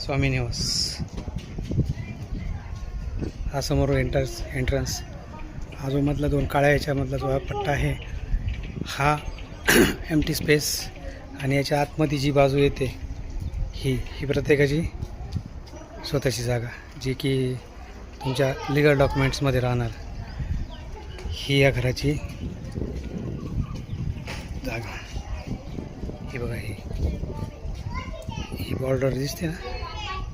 स्वामी निवास हा समोर एंट्रन्स हा जो मधला दोन काळ्या याच्यामधला जो हा पट्टा आहे हा एम्प्टी स्पेस आणि याच्या आतमध्ये जी बाजू येते ही प्रत्येकाची स्वतःची जागा जी की तुमच्या लिगल डॉक्युमेंट्समध्ये राहणार ही या घराची जागा। ही बघा ही बॉर्डर दिसते ना,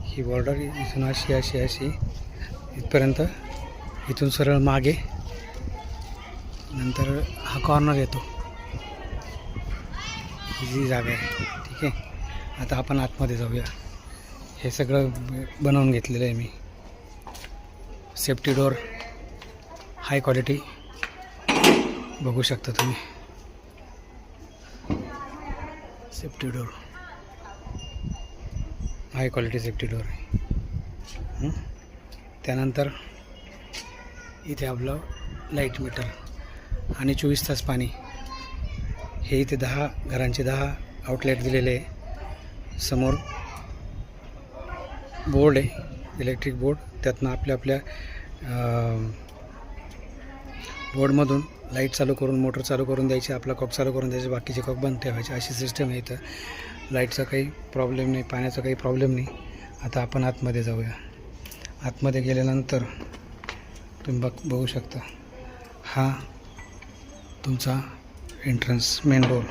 ही बॉर्डर इथून अशी इथपर्यंत, इथून सरळ मागे नंतर हा कॉर्नर येतो, ही जी जागा आहे। ठीक आहे, आता आपण आतमध्ये जाऊया। हे सगळं बनवून घेतलेलं आहे मी, सेफ्टी डोर हाय क्वालिटी बघू शकता तुम्ही, safety door high quality safety door आहे। त्यानंतर इथे आपलं लाईट मीटर आणि 24 तास पाणी, हे इथे 10 घरांचे 10 आउटलेट दिलेले आहे। समोर बोर्ड आहे, इलेक्ट्रिक बोर्ड, त्यातनं आपल्या बोर्डमधून लाईट चालू करून मोटर चालू करून द्यायची, आपला कॉक चालू करून द्यायचे, बाकीचे कॉक बंद ठेवायचे, अशी सिस्टम आहे इथं। लाईटचा काही प्रॉब्लेम नाही, पाण्याचा काही प्रॉब्लेम नाही। आता आपण आतमध्ये जाऊया। आतमध्ये गेल्यानंतर तुम्ही बघू शकता, हा तुमचा एंट्रन्स मेन डोर,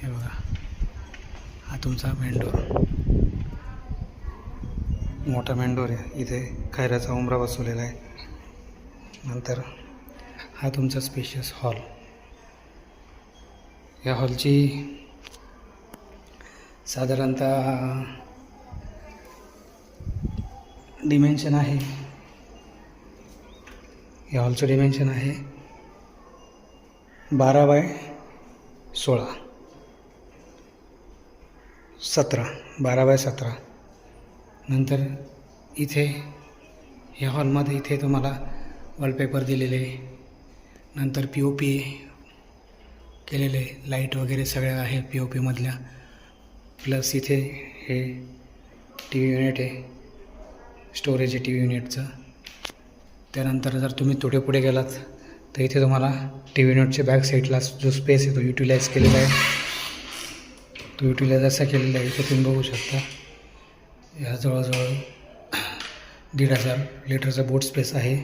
हे बघा हा तुमचा मेन डोर, मोठा मेन डोर आहे। इथे खैराचा उंबरा बसवलेला आहे। नंतर हा तुमचा स्पेशियस हॉल, या हॉलची साधारणतः डिमेन्शन आहे, या हॉलचं डिमेन्शन आहे 12 बाय 16, 12 बाय 17। नंतर इथे या हॉलमध्ये इथे तुम्हाला वॉलपेपर दिलेले, नंतर POP केलेले, लाईट वगैरे सगळ्या आहे POP मधल्या, प्लस इथे हे TV युनिट आहे, स्टोरेज आहे TV युनिटचं। त्यानंतर जर तुम्ही थोडे पुढे गेलात तर इथे तुम्हाला TV युनिटच्या बॅक साईडला जो स्पेस आहे तो युटिलाइज केलेला आहे, तो युटिलाइज असा केलेला आहे, इथे तुम्ही बघू शकता। या जवळजवळ 1,500 लिटरचा बोट स्पेस आहे।